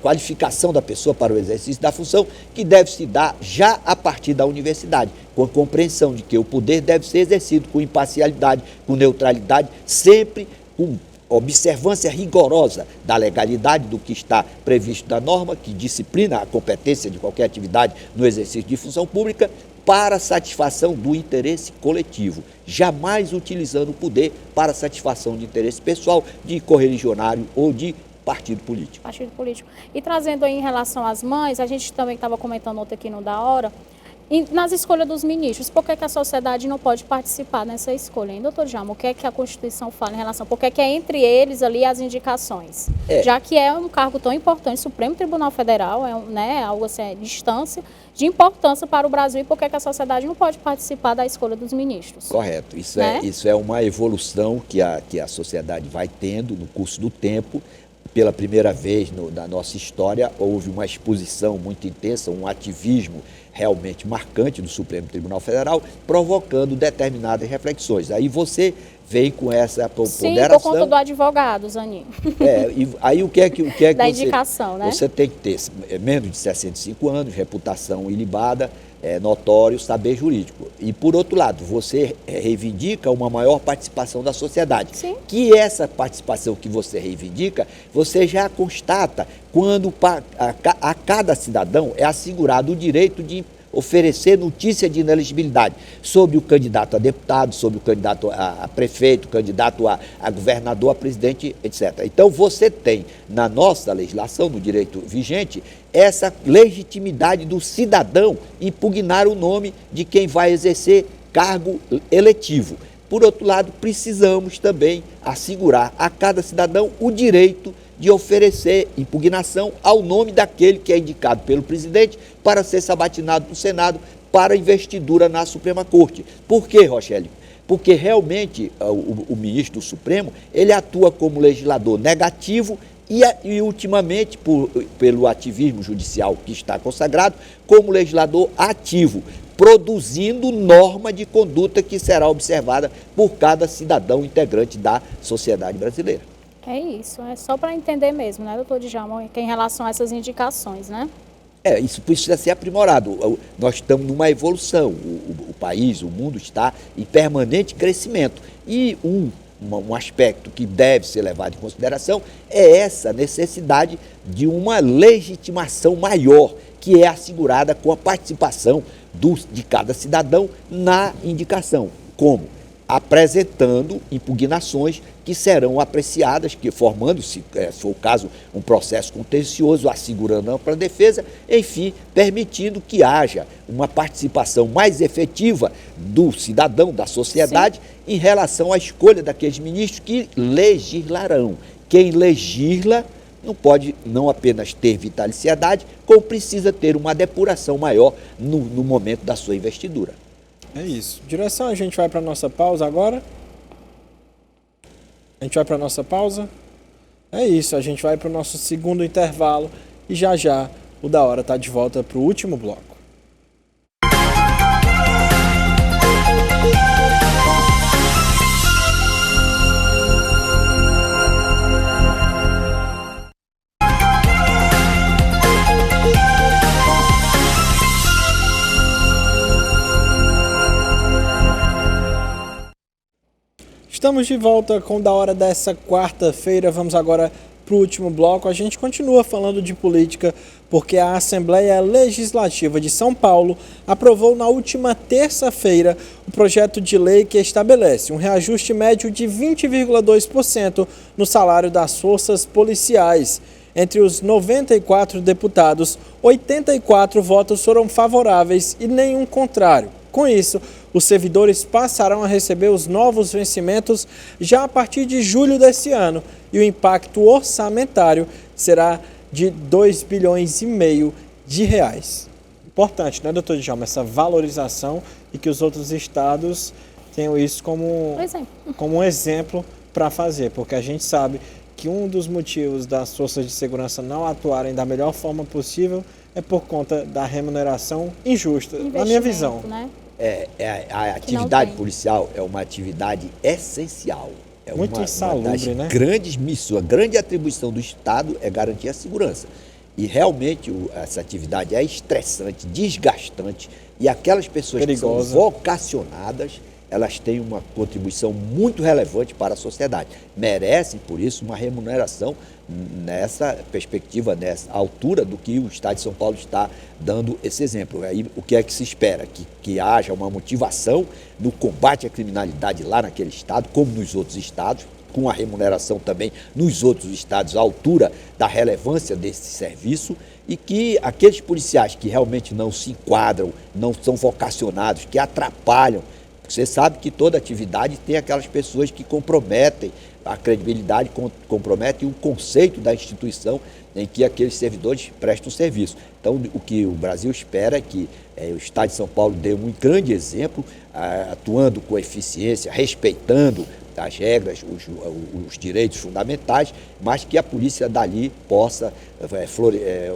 qualificação da pessoa para o exercício da função, que deve se dar já a partir da universidade, com a compreensão de que o poder deve ser exercido com imparcialidade, com neutralidade, sempre com observância rigorosa da legalidade do que está previsto na norma, que disciplina a competência de qualquer atividade no exercício de função pública, para satisfação do interesse coletivo, jamais utilizando o poder para satisfação de interesse pessoal, de correligionário ou de partido político. Partido político. E trazendo aí em relação às mães, a gente também estava comentando ontem aqui no Da Hora, nas escolhas dos ministros, por que a sociedade não pode participar nessa escolha, hein, doutor Djalma? O que é que a Constituição fala em relação? Por que é entre eles ali as indicações? Já que é um cargo tão importante, Supremo Tribunal Federal, algo assim, distância de importância para o Brasil, e por que a sociedade não pode participar da escolha dos ministros? Correto. Isso é uma evolução que a sociedade vai tendo no curso do tempo. Pela primeira vez na nossa história, houve uma exposição muito intensa, um ativismo realmente marcante do Supremo Tribunal Federal, provocando determinadas reflexões. Aí você vem com essa ponderação. Sim, por conta do advogado, Zanin. E aí o que é que da indicação, né? Você tem que ter menos de 65 anos, reputação ilibada, notório, saber jurídico. E, por outro lado, você reivindica uma maior participação da sociedade. Sim. Que essa participação que você reivindica, você já constata quando a cada cidadão é assegurado o direito de oferecer notícia de inelegibilidade sobre o candidato a deputado, sobre o candidato a prefeito, candidato a governador, a presidente, etc. Então você tem na nossa legislação, no direito vigente, essa legitimidade do cidadão impugnar o nome de quem vai exercer cargo eletivo. Por outro lado, precisamos também assegurar a cada cidadão o direito de oferecer impugnação ao nome daquele que é indicado pelo presidente para ser sabatinado no Senado para investidura na Suprema Corte. Por quê, Rochelle? Porque realmente o ministro do Supremo, ele atua como legislador negativo e ultimamente, pelo ativismo judicial que está consagrado, como legislador ativo, produzindo norma de conduta que será observada por cada cidadão integrante da sociedade brasileira. É isso, é só para entender mesmo, né, doutor Djalma, em relação a essas indicações, né? Isso precisa ser aprimorado. Nós estamos numa evolução, o país, o mundo está em permanente crescimento. E um aspecto que deve ser levado em consideração é essa necessidade de uma legitimação maior, que é assegurada com a participação de cada cidadão na indicação. Como? Apresentando impugnações que serão apreciadas, que formando-se, se for o caso, um processo contencioso, assegurando a ampla defesa, enfim, permitindo que haja uma participação mais efetiva do cidadão, da sociedade, sim, em relação à escolha daqueles ministros que legislarão. Quem legisla não pode não apenas ter vitaliciedade, como precisa ter uma depuração maior no momento da sua investidura. É isso. Direção, a gente vai para a nossa pausa agora. A gente vai para a nossa pausa. É isso, a gente vai para o nosso segundo intervalo e já o Da Hora está de volta para o último bloco. Estamos de volta com o Da Hora dessa quarta-feira. Vamos agora para o último bloco. A gente continua falando de política porque a Assembleia Legislativa de São Paulo aprovou na última terça-feira o projeto de lei que estabelece um reajuste médio de 20,2% no salário das forças policiais. Entre os 94 deputados, 84 votos foram favoráveis e nenhum contrário. Com isso, os servidores passarão a receber os novos vencimentos já a partir de julho desse ano e o impacto orçamentário será de 2,5 bilhões de reais. Importante, né, doutor Djalma, essa valorização e que os outros estados tenham isso como um exemplo para fazer, porque a gente sabe que um dos motivos das forças de segurança não atuarem da melhor forma possível é por conta da remuneração injusta, na minha visão. Né? A atividade policial é uma atividade essencial. É muito insalubre, né? Grandes missões, a grande atribuição do Estado é garantir a segurança. E realmente essa atividade é estressante, desgastante, e aquelas pessoas perigosa, que são vocacionadas, elas têm uma contribuição muito relevante para a sociedade. Merecem, por isso, uma remuneração nessa perspectiva, nessa altura do que o Estado de São Paulo está dando esse exemplo. Aí, o que é que se espera? Que haja uma motivação no combate à criminalidade lá naquele Estado, como nos outros estados, com a remuneração também nos outros estados à altura da relevância desse serviço, e que aqueles policiais que realmente não se enquadram, não são vocacionados, que atrapalham. Você sabe que toda atividade tem aquelas pessoas que comprometem a credibilidade, comprometem o conceito da instituição em que aqueles servidores prestam serviço. Então, o que o Brasil espera é que o Estado de São Paulo dê um grande exemplo, atuando com eficiência, respeitando as regras, os direitos fundamentais, mas que a polícia dali possa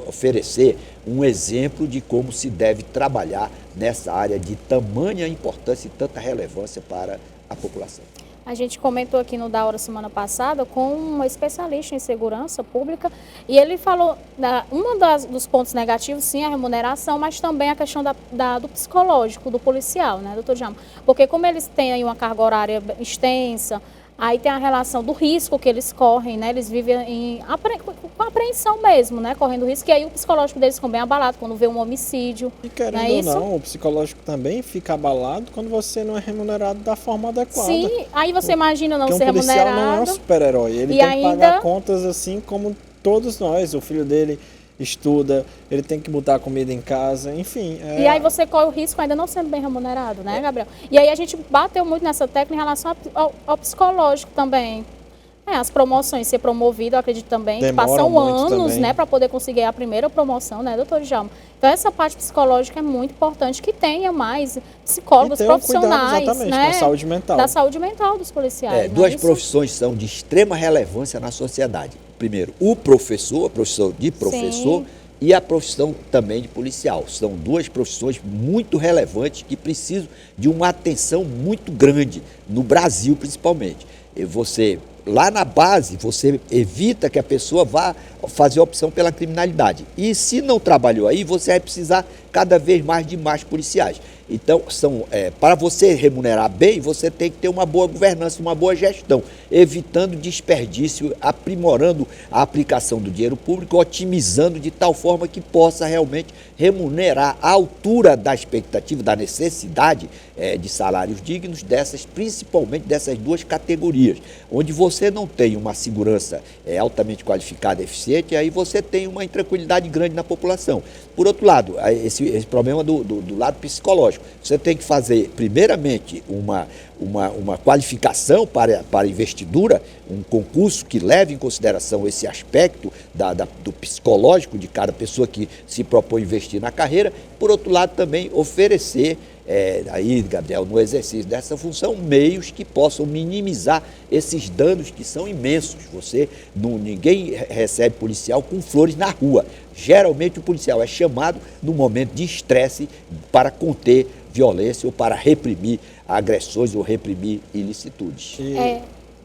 oferecer um exemplo de como se deve trabalhar nessa área de tamanha importância e tanta relevância para a população. A gente comentou aqui no Da Hora semana passada com um especialista em segurança pública e ele falou, dos pontos negativos, sim, a remuneração, mas também a questão do psicológico do policial, né, doutor Djalma? Porque como eles têm aí uma carga horária extensa, Aí tem a relação do risco que eles correm, né? Eles vivem com apreensão mesmo, né? Correndo risco. E aí o psicológico deles fica bem abalado quando vê um homicídio. E querendo ou não, o psicológico também fica abalado quando você não é remunerado da forma adequada. Sim, aí você imagina não ser remunerado. Porque um policial não é um super-herói. Ele tem que pagar contas assim como todos nós. O filho dele estuda, ele tem que botar comida em casa, enfim. E aí você corre o risco ainda não sendo bem remunerado, né, Gabriel? E aí a gente bateu muito nessa tecla em relação ao psicológico também. As promoções, ser promovido, eu acredito também, que passam anos, né, para poder conseguir a primeira promoção, né, doutor Djalma? Então essa parte psicológica é muito importante, que tenha mais psicólogos profissionais, exatamente, né, da saúde mental. Da saúde mental dos policiais. Duas profissões são de extrema relevância na sociedade. Primeiro, o professor, a profissão de professor. Sim. E a profissão também de policial. São duas profissões muito relevantes que precisam de uma atenção muito grande, no Brasil principalmente. E você, lá na base, você evita que a pessoa vá fazer opção pela criminalidade. E se não trabalhou aí, você vai precisar cada vez mais de mais policiais. Então, para você remunerar bem, você tem que ter uma boa governança, uma boa gestão, evitando desperdício, aprimorando a aplicação do dinheiro público, otimizando de tal forma que possa realmente remunerar à altura da expectativa, da necessidade de salários dignos, principalmente dessas duas categorias, onde você não tem uma segurança altamente qualificada e eficiente, aí você tem uma intranquilidade grande na população. Por outro lado, esse problema do lado psicológico. Você tem que fazer, primeiramente, uma qualificação para a investidura, um concurso que leve em consideração esse aspecto do psicológico de cada pessoa que se propõe investir na carreira. Por outro lado, também oferecer, aí, Gabriel, no exercício dessa função, meios que possam minimizar esses danos que são imensos. Ninguém recebe policial com flores na rua. Geralmente o policial é chamado no momento de estresse para conter violência ou para reprimir agressões ou reprimir ilicitudes.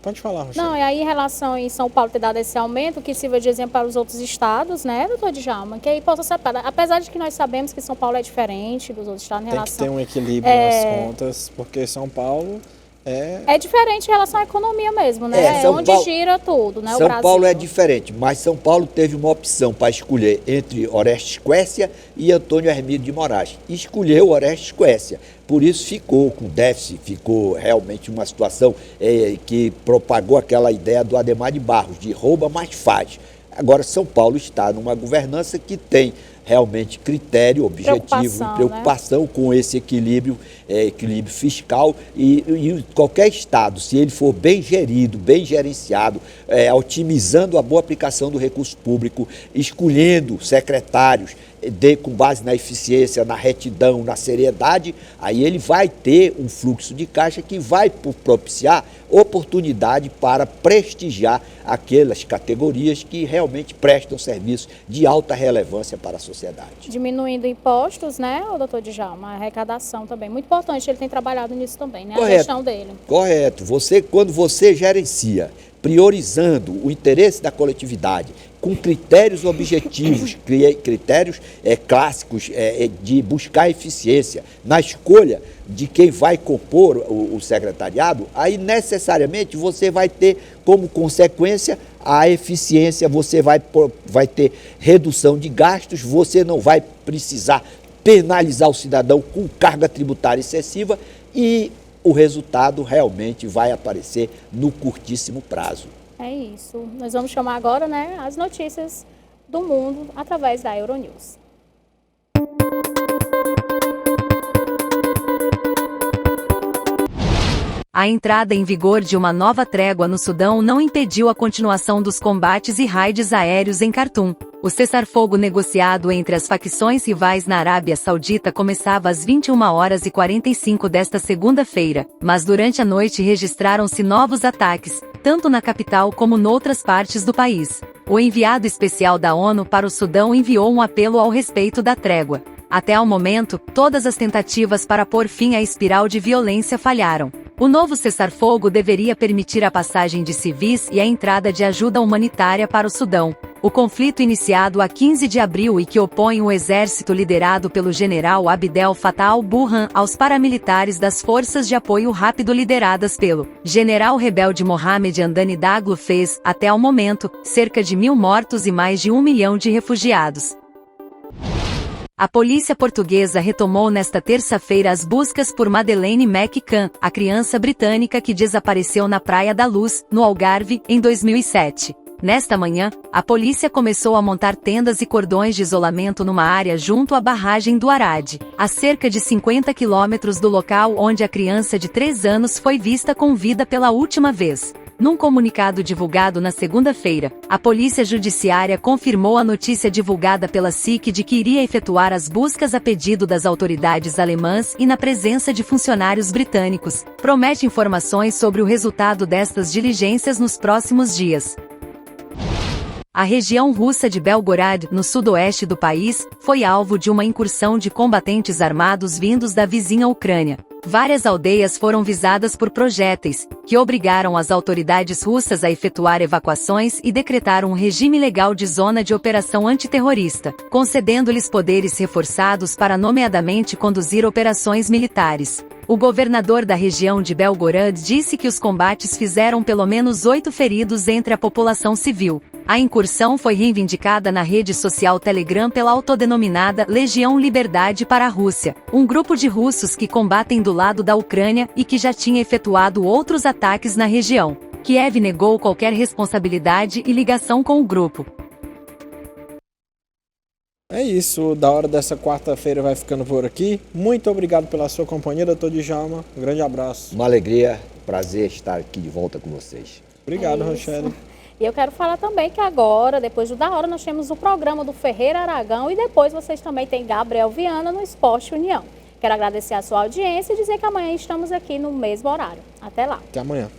Pode falar, Rochelle. Não, e aí em relação em São Paulo ter dado esse aumento, que sirva de exemplo para os outros estados, né, doutor Djalma? Que aí possa separar. Apesar de que nós sabemos que São Paulo é diferente dos outros estados em relação... Tem que ter um equilíbrio nas contas, porque São Paulo... É diferente em relação à economia mesmo, né? Onde gira tudo, né? São Paulo é diferente, mas São Paulo teve uma opção para escolher entre Orestes Quércia e Antônio Hermílio de Moraes. Escolheu Orestes Quércia. Por isso ficou com déficit, ficou realmente uma situação que propagou aquela ideia do Adhemar de Barros, de rouba, mas faz. Agora, São Paulo está numa governança que tem realmente critério, objetivo, preocupação, né, com esse equilíbrio fiscal e qualquer estado, se ele for bem gerido, bem gerenciado, otimizando a boa aplicação do recurso público, escolhendo secretários com base na eficiência, na retidão, na seriedade, aí ele vai ter um fluxo de caixa que vai propiciar oportunidade para prestigiar aquelas categorias que realmente prestam serviços de alta relevância para a sociedade. Diminuindo impostos, né, o doutor Djalma, a arrecadação também, muito importante, ele tem trabalhado nisso também, né, a gestão dele. Correto, quando você gerencia, priorizando o interesse da coletividade, com critérios objetivos, critérios clássicos de buscar eficiência na escolha de quem vai compor o secretariado, aí necessariamente você vai ter como consequência a eficiência, você vai ter redução de gastos, você não vai precisar penalizar o cidadão com carga tributária excessiva e o resultado realmente vai aparecer no curtíssimo prazo. É isso. Nós vamos chamar agora, né, as notícias do mundo através da Euronews. A entrada em vigor de uma nova trégua no Sudão não impediu a continuação dos combates e raids aéreos em Khartoum. O cessar-fogo negociado entre as facções rivais na Arábia Saudita começava às 21h45 desta segunda-feira, mas durante a noite registraram-se novos ataques, tanto na capital como noutras partes do país. O enviado especial da ONU para o Sudão enviou um apelo ao respeito da trégua. Até ao momento, todas as tentativas para pôr fim à espiral de violência falharam. O novo cessar-fogo deveria permitir a passagem de civis e a entrada de ajuda humanitária para o Sudão. O conflito iniciado a 15 de abril e que opõe o exército liderado pelo general Abdel Fattah al-Burhan aos paramilitares das forças de apoio rápido lideradas pelo general rebelde Mohamed Hamdani Daglo fez, até ao momento, cerca de 1.000 mortos e mais de 1 milhão de refugiados. A polícia portuguesa retomou nesta terça-feira as buscas por Madeleine McCann, a criança britânica que desapareceu na Praia da Luz, no Algarve, em 2007. Nesta manhã, a polícia começou a montar tendas e cordões de isolamento numa área junto à barragem do Arade, a cerca de 50 quilômetros do local onde a criança de 3 anos foi vista com vida pela última vez. Num comunicado divulgado na segunda-feira, a Polícia Judiciária confirmou a notícia divulgada pela SIC de que iria efetuar as buscas a pedido das autoridades alemãs e na presença de funcionários britânicos. Promete informações sobre o resultado destas diligências nos próximos dias. A região russa de Belgorod, no sudoeste do país, foi alvo de uma incursão de combatentes armados vindos da vizinha Ucrânia. Várias aldeias foram visadas por projéteis, que obrigaram as autoridades russas a efetuar evacuações e decretaram um regime legal de zona de operação antiterrorista, concedendo-lhes poderes reforçados para nomeadamente conduzir operações militares. O governador da região de Belgorod disse que os combates fizeram pelo menos 8 feridos entre a população civil. A incursão foi reivindicada na rede social Telegram pela autodenominada Legião Liberdade para a Rússia, um grupo de russos que combatem do lado da Ucrânia e que já tinha efetuado outros ataques na região. Kiev negou qualquer responsabilidade e ligação com o grupo. É isso, da hora dessa quarta-feira vai ficando por aqui. Muito obrigado pela sua companhia, doutor Djalma. Um grande abraço. Uma alegria, prazer estar aqui de volta com vocês. Obrigado, Rochelle. E eu quero falar também que agora, depois do Da Hora, nós temos o programa do Ferreira Aragão e depois vocês também têm Gabriel Viana no Esporte União. Quero agradecer a sua audiência e dizer que amanhã estamos aqui no mesmo horário. Até lá. Até amanhã.